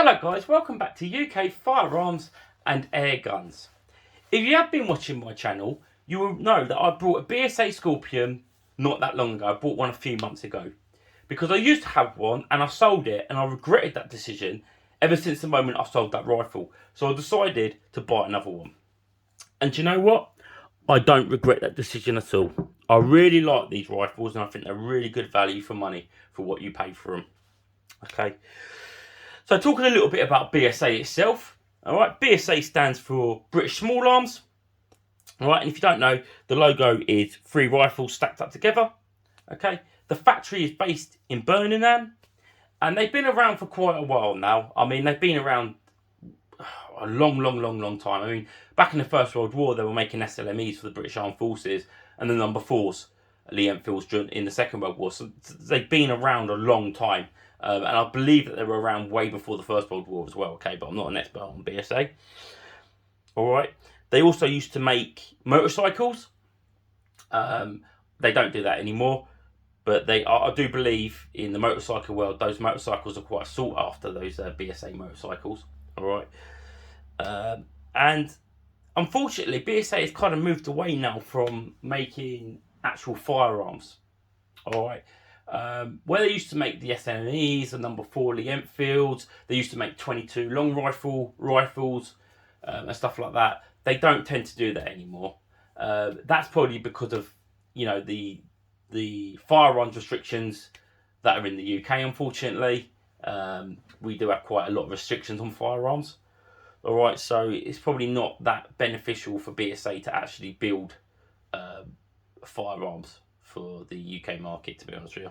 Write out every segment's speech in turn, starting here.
Hello guys, welcome back to UK Firearms and Air Guns. If you have been watching my channel, you will know that I bought a BSA Scorpion not that long ago. I bought one a few months ago. Because I used to have one and I sold it, and I regretted that decision ever since the moment I sold that rifle. So I decided to buy another one. And do you know what? I don't regret that decision at all. I really like these rifles and I think they're really good value for money for what you pay for them. Okay. So talking a little bit about BSA itself. Alright, BSA stands for British Small Arms. Alright, and if you don't know, the logo is 3 rifles stacked up together. Okay. The factory is based in Birmingham. And they've been around for quite a while now. I mean, they've been around a long time. I mean, back in the First World War, they were making SLMEs for the British Armed Forces and the number 4s, Lee Enfields, in the Second World War. So they've been around a long time. And I believe that they were around way before the First World War as well, okay? But I'm not an expert on BSA. Alright. They also used to make motorcycles. They don't do that anymore. But I do believe in the motorcycle world, those motorcycles are quite sought after, those BSA motorcycles. Alright. And unfortunately, BSA has kind of moved away now from making actual firearms. Alright. Where they used to make the SMEs, the number 4 Lee Enfields, they used to make 22 long rifles and stuff like that. They don't tend to do that anymore. That's probably because of, you know, the firearms restrictions that are in the UK, unfortunately. We do have quite a lot of restrictions on firearms. Alright, so it's probably not that beneficial for BSA to actually build firearms for the UK market, to be honest with you.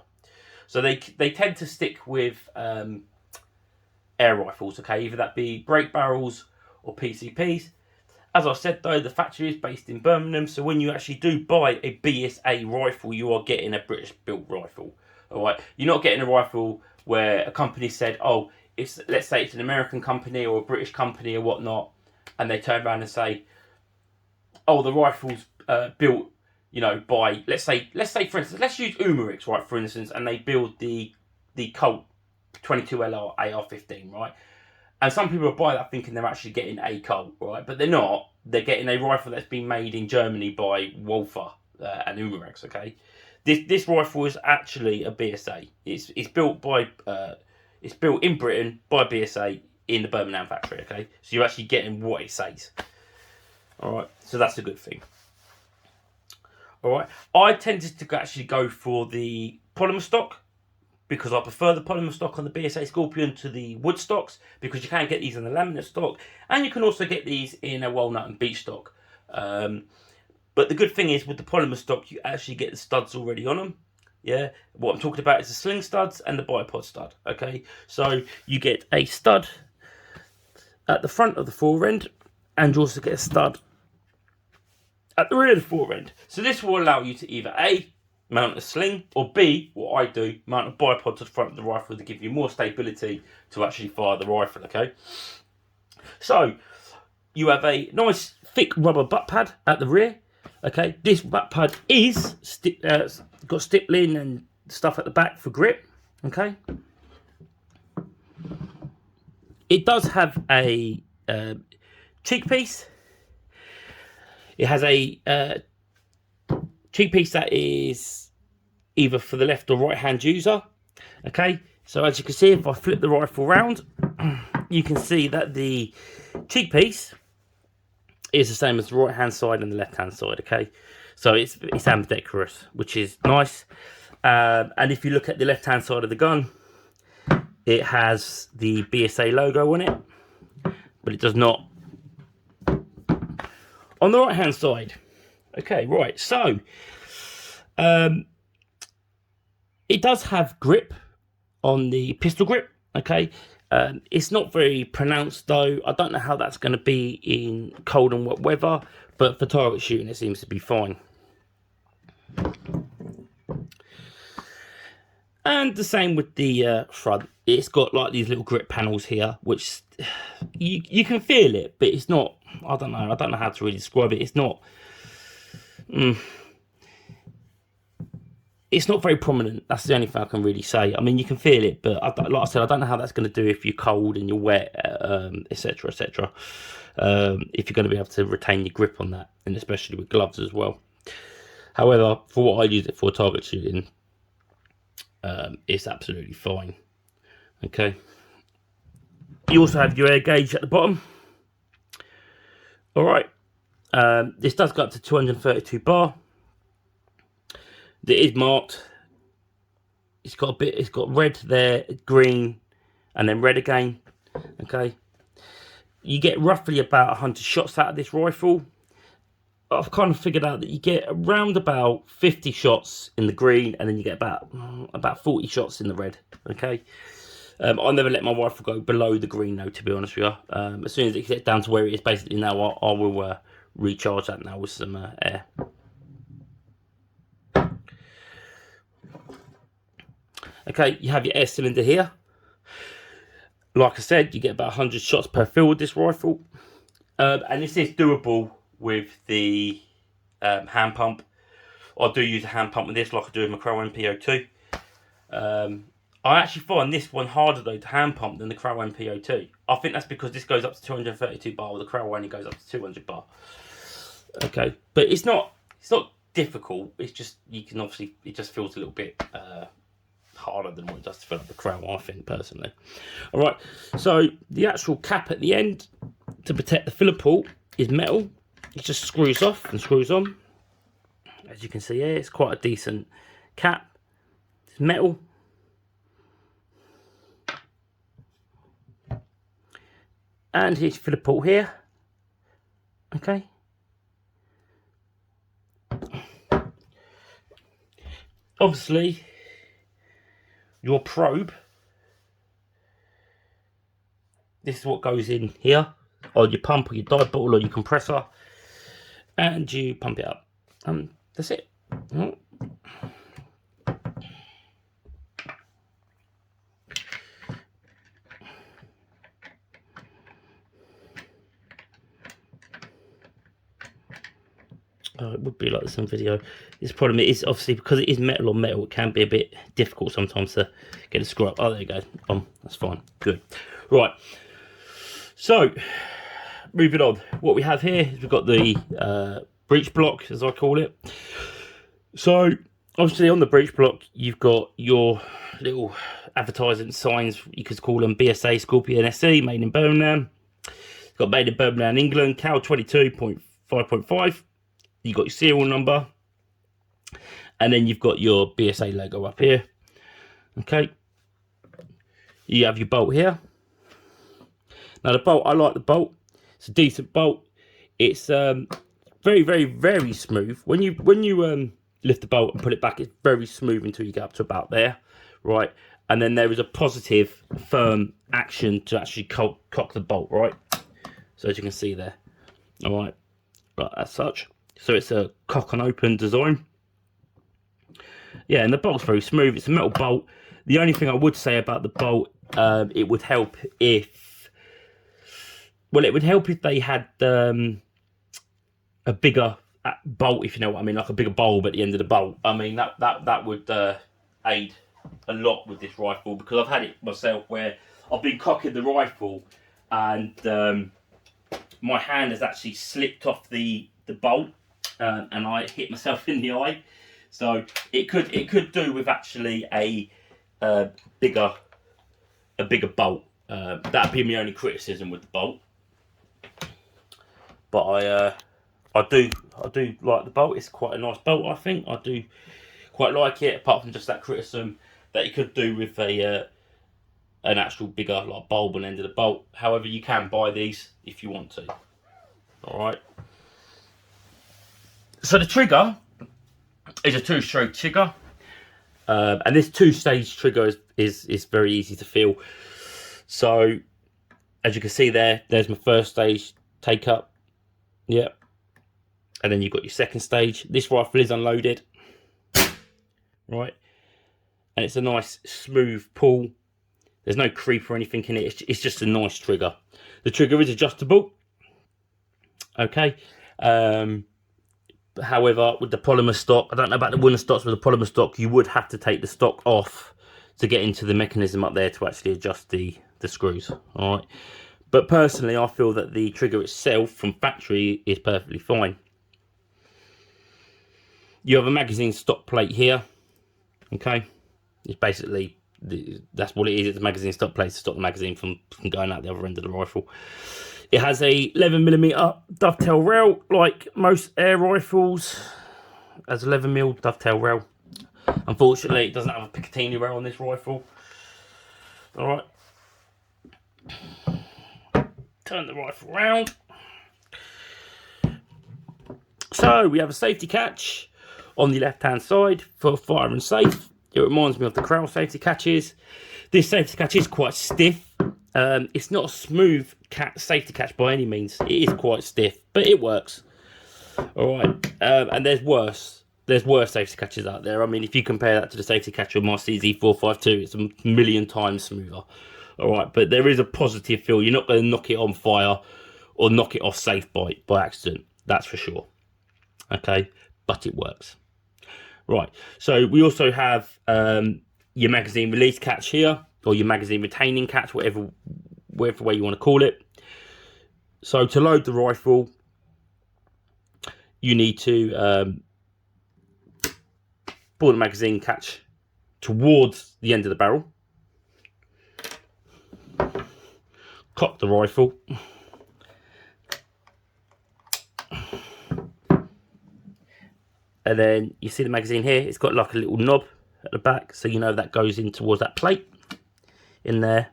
So they tend to stick with air rifles, okay? Either that be break barrels or PCPs. As I said though, the factory is based in Birmingham, so when you actually do buy a BSA rifle, you are getting a British built rifle. Alright, you're not getting a rifle where a company said, oh, let's say it's an American company or a British company or whatnot, and they turn around and say, oh, the rifle's built, you know, by let's say for instance, let's use Umarix, right, for instance, and they build the Colt 22LR AR-15, right? And some people will buy that thinking they're actually getting a Colt, right? But they're not. They're getting a rifle that's been made in Germany by Walther and Umarix, okay? This rifle is actually a BSA. It's built by it's built in Britain by BSA in the Birmingham factory, okay? So you're actually getting what it says. Alright, so that's a good thing. Alright, I tended to actually go for the polymer stock because I prefer the polymer stock on the BSA Scorpion to the wood stocks, because you can get these in the laminate stock and you can also get these in a walnut and beech stock. But the good thing is with the polymer stock, you actually get the studs already on them. Yeah, what I'm talking about is the sling studs and the bipod stud. Okay, so you get a stud at the front of the fore end, and you also get a stud at the rear of the fore end. So this will allow you to either A, mount a sling, or B, what I do, mount a bipod to the front of the rifle to give you more stability to actually fire the rifle. Okay, so you have a nice thick rubber butt pad at the rear. Okay, this butt pad is got stippling and stuff at the back for grip. Okay, it does have a cheek piece. It has a cheek piece that is either for the left or right hand user. Okay, so as you can see, if I flip the rifle round, you can see that the cheek piece is the same as the right hand side and the left hand side. Okay, so it's ambidextrous, which is nice. And if you look at the left hand side of the gun, it has the BSA logo on it, but it does not on the right hand side. Okay, right, so it does have grip on the pistol grip. Okay, it's not very pronounced though. I don't know how that's going to be in cold and wet weather, but for target shooting it seems to be fine. And the same with the front. It's got like these little grip panels here, which you can feel it, but it's not, I don't know how to really describe it. It's not it's not very prominent. That's the only thing I can really say. I mean, you can feel it, but like I said, I don't know how that's going to do if you're cold and you're wet, etc., etc. If you're going to be able to retain your grip on that, and especially with gloves as well. However, for what I use it for, target shooting, it's absolutely fine. Okay. You also have your air gauge at the bottom. All right. This does go up to 232 bar. It is marked. It's got a bit. It's got red there, green, and then red again. Okay. You get roughly about 100 shots out of this rifle. I've kind of figured out that you get around about 50 shots in the green, and then you get about 40 shots in the red. Okay. I never let my rifle go below the green though, to be honest with you. As soon as it gets down to where it is basically now, I will recharge that now with some air. Okay, you have your air cylinder here. Like I said, you get about 100 shots per fill with this rifle. And this is doable with the hand pump. I do use a hand pump with this like I do with my Crow MPO2. I actually find this one harder though to hand pump than the Crow MPO2. I think that's because this goes up to 232 bar, while the Crow only goes up to 200 bar. Okay, but it's not difficult. It's just, you can obviously, it just feels a little bit harder than what it does to fill up the Crow, I think, personally. All right, so the actual cap at the end to protect the filler port is metal. It just screws off and screws on. As you can see here, it's quite a decent cap. It's metal. And here's your filler port here. Okay. Obviously, your probe, this is what goes in here, or your pump, or your dive bottle, or your compressor, and you pump it up. That's it. Oh, it would be like this on video. This problem is obviously because it is metal on metal, it can be a bit difficult sometimes to get a screw up. Oh, there you go. That's fine. Good. Right. So, moving on. What we have here is we've got the breech block, as I call it. So, obviously on the breech block, you've got your little advertising signs. You could call them BSA Scorpion SE, made in Birmingham. It's got made in Birmingham, England, Cal 22.5.5. You've got your serial number, and then you've got your BSA logo up here. Okay, you have your bolt here. Now the bolt, I like the bolt. It's a decent bolt. It's very, very, very smooth. When you lift the bolt and put it back, it's very smooth until you get up to about there, right? And then there is a positive, firm action to actually cock the bolt, right? So as you can see there, all right, as such. So it's a cock and open design. Yeah, and the bolt's very smooth. It's a metal bolt. The only thing I would say about the bolt, it would help if, well, it would help if they had a bigger bolt, if you know what I mean, like a bigger bulb at the end of the bolt. I mean, that would aid a lot with this rifle, because I've had it myself where I've been cocking the rifle and my hand has actually slipped off the bolt. And I hit myself in the eye, so it could do with actually a bigger bolt. That'd be my only criticism with the bolt. But I do like the bolt. It's quite a nice bolt, I think. I do quite like it, apart from just that criticism that it could do with an actual bigger like bulb on the end of the bolt. However, you can buy these if you want to. All right. So the trigger is a 2-stroke trigger, and this 2-stage trigger is very easy to feel. So as you can see there's my first stage take up, yep, and then you've got your second stage. This rifle is unloaded, right, and it's a nice smooth pull. There's no creep or anything in it. It's just a nice trigger. The trigger is adjustable. Okay. However, with the polymer stock, I don't know about the wooden stocks, with the polymer stock, you would have to take the stock off to get into the mechanism up there to actually adjust the screws. All right. But personally, I feel that the trigger itself from factory is perfectly fine. You have a magazine stop plate here. Okay. It's basically, that's what it is. It's a magazine stop plate to stop the magazine from going out the other end of the rifle. It has a 11mm dovetail rail, like most air rifles. It has 11mm dovetail rail. Unfortunately, it doesn't have a Picatinny rail on this rifle. All right. Turn the rifle around. So we have a safety catch on the left-hand side for fire and safe. It reminds me of the Krell safety catches. This safety catch is quite stiff. It's not a smooth safety catch by any means. It is quite stiff, but it works. All right, and there's worse safety catches out there. I mean, if you compare that to the safety catch on my CZ452, it's a million times smoother. All right, but there is a positive feel. You're not going to knock it on fire or knock it off safe by accident. That's for sure. Okay, but it works. Right, so we also have your magazine release catch here, or your magazine retaining catch, whatever way you want to call it. So to load the rifle, you need to pull the magazine catch towards the end of the barrel, cock the rifle, and then you see the magazine here. It's got like a little knob at the back, so you know that goes in towards that plate in there.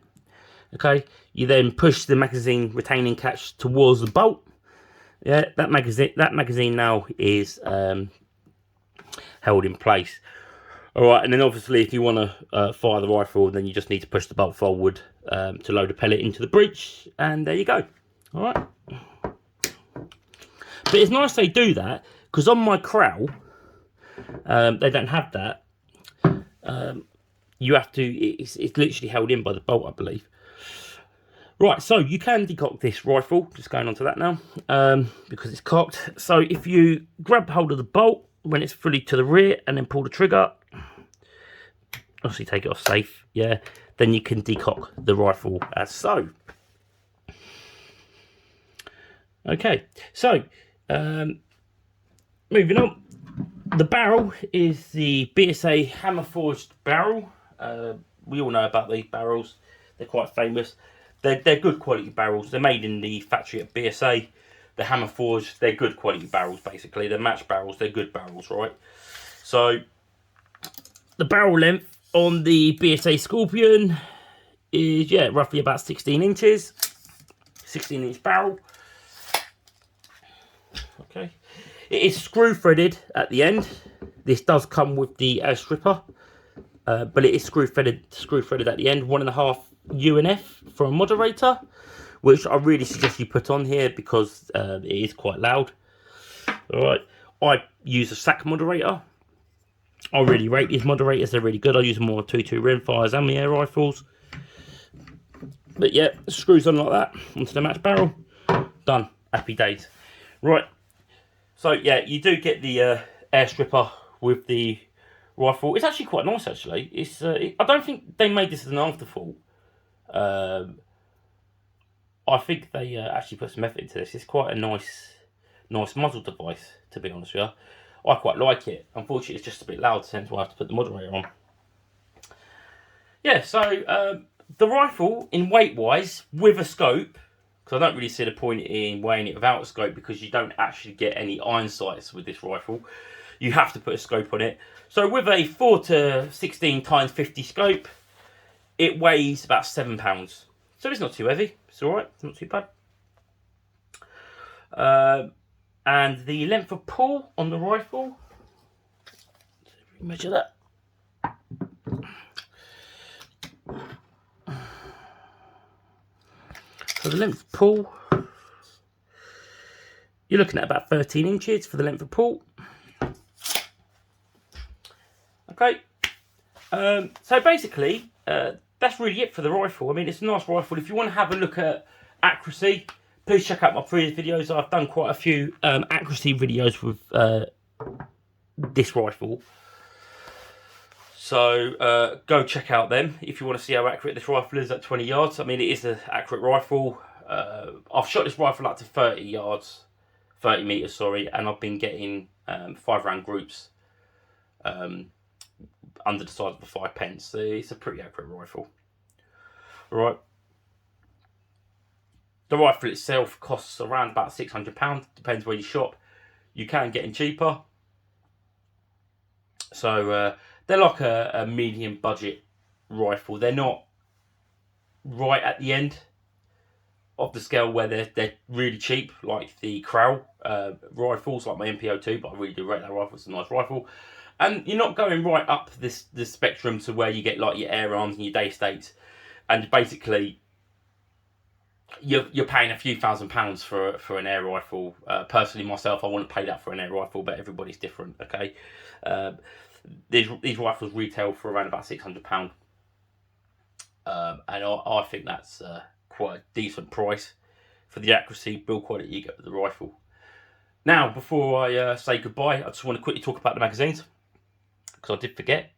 Okay, you then push the magazine retaining catch towards the bolt. Yeah, that magazine now is held in place. All right, and then obviously if you want to fire the rifle, then you just need to push the bolt forward to load a pellet into the breech, and there you go. All right, but it's nice they do that, because on my Krell, they don't have that. You have to, it's literally held in by the bolt, I believe. Right, so you can decock this rifle, just going on to that now, because it's cocked. So if you grab hold of the bolt when it's fully to the rear and then pull the trigger, obviously take it off safe, yeah, then you can decock the rifle as so. Okay, so moving on. The barrel is the BSA hammer forged barrel. We all know about these barrels. They're quite famous. They're good quality barrels. They're made in the factory at BSA. The hammer forged, they're good quality barrels basically. They're match barrels, they're good barrels, right? So the barrel length on the BSA Scorpion is, yeah, roughly about 16 inches. 16-inch barrel. Okay. It is screw threaded at the end. This does come with the stripper, but it is screw threaded at the end. 1.5 UNF for a moderator, which I really suggest you put on here because it is quite loud. All right, I use a SAC moderator. I really rate these moderators. They're really good. I use them on 2.2 rimfires and my air rifles. But yeah, screws on like that onto the match barrel. Done. Happy days. Right. So yeah, you do get the air stripper with the rifle. It's actually quite nice. Actually, it's. I don't think they made this as an afterthought. I think they actually put some effort into this. It's quite a nice muzzle device, to be honest with you. I quite like it. Unfortunately, it's just a bit loud, hence why I have to put the moderator on. Yeah, so the rifle, in weight-wise, with a scope, because I don't really see the point in weighing it without a scope, because you don't actually get any iron sights with this rifle. You have to put a scope on it. So with a 4 to 16 times 50 scope, it weighs about 7 pounds. So it's not too heavy. It's all right. It's not too bad. And the length of pull on the rifle, measure that. So the length of pull, you're looking at about 13 inches for the length of pull. Okay. So basically, that's really it for the rifle. I mean, it's a nice rifle. If you want to have a look at accuracy, Please check out my previous videos. I've done quite a few accuracy videos with this rifle. So go check out them if you want to see how accurate this rifle is at 20 yards. I mean, it is an accurate rifle. I've shot this rifle up to 30 yards, 30 meters, sorry, and I've been getting 5-round groups under the size of a 5 pence. So it's a pretty accurate rifle. All right. The rifle itself costs around about £600. Depends where you shop. You can get them cheaper. So they're like a medium budget rifle. They're not right at the end of the scale where they're really cheap, like the Crow rifles, like my MPO2. But I really do rate that rifle. It's a nice rifle. And you're not going right up this spectrum to where you get like your air arms and your day states, and basically you're paying a few £1,000s for an air rifle. Personally, myself, I wouldn't pay that for an air rifle, but everybody's different. Okay, these rifles retail for around about £600, and I think that's quite a decent price for the accuracy, build quality you get with the rifle. Now, before I say goodbye, I just want to quickly talk about the magazines, because I did forget.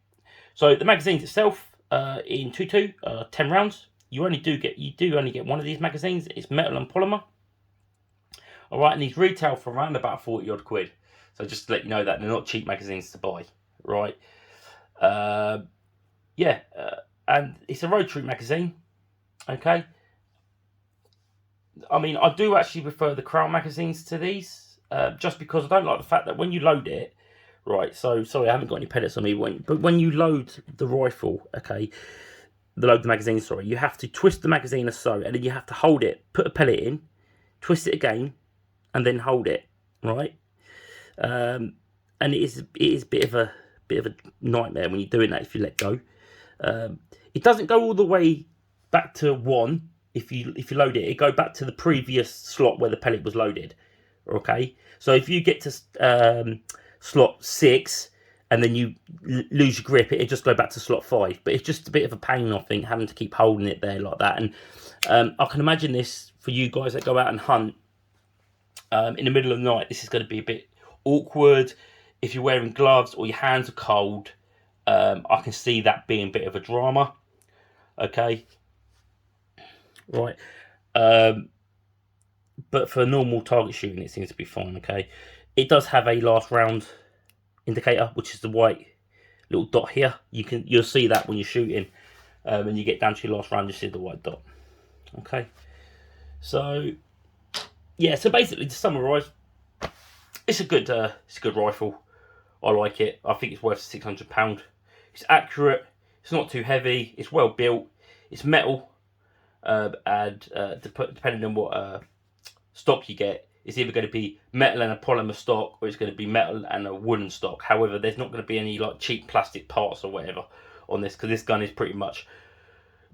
So the magazines itself, in 2.2, 10 rounds. You do only get one of these magazines. It's metal and polymer. All right, and these retail for around about 40 odd quid. So just to let you know that they're not cheap magazines to buy, right? Yeah, and it's a rotary magazine. Okay. I mean, I do actually prefer the Crown magazines to these, just because I don't like the fact that when you load it, right? So sorry, I haven't got any pellets on me. But when you load the rifle, okay. Load the magazine, sorry, you have to twist the magazine as so, and then you have to hold it, put a pellet in, twist it again, and then hold it, right? And it is a bit of a nightmare when you're doing that if you let go. It doesn't go all the way back to 1 if you load it. It goes back to the previous slot where the pellet was loaded. Okay, so if you get to slot 6. And then you lose your grip, it'll just go back to slot 5. But it's just a bit of a pain, I think, having to keep holding it there like that. And I can imagine this for you guys that go out and hunt in the middle of the night. This is going to be a bit awkward. If you're wearing gloves or your hands are cold, I can see that being a bit of a drama. Okay, right. But for normal target shooting, it seems to be fine. Okay, it does have a last round indicator, which is the white little dot here. You'll see that when you're shooting, when you get down to your last round, you see the white dot. Okay, so yeah, so basically to summarise, it's a good rifle. I like it. I think it's worth £600. It's accurate. It's not too heavy. It's well built. It's metal, and depending on what stock you get, it's either going to be metal and a polymer stock, or it's going to be metal and a wooden stock. However, there's not going to be any like cheap plastic parts or whatever on this, because this gun is pretty much,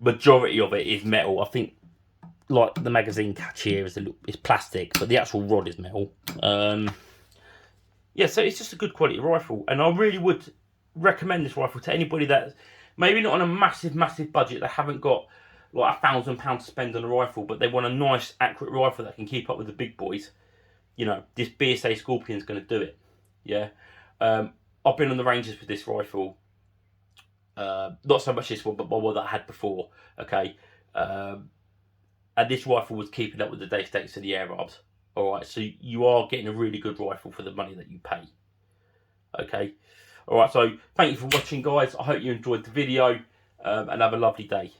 majority of it is metal. I think like the magazine catch here is plastic, but the actual rod is metal. Yeah, so it's just a good quality rifle, and I really would recommend this rifle to anybody that's maybe not on a massive budget. They haven't got like £1,000 to spend on a rifle, but they want a nice, accurate rifle that can keep up with the big boys. You know, this BSA Scorpion's going to do it. Yeah, I've been on the ranges with this rifle. Not so much this one, but one that I had before. Okay, and this rifle was keeping up with the day states of the air arms. All right, so you are getting a really good rifle for the money that you pay. Okay, all right. So thank you for watching, guys. I hope you enjoyed the video, and have a lovely day.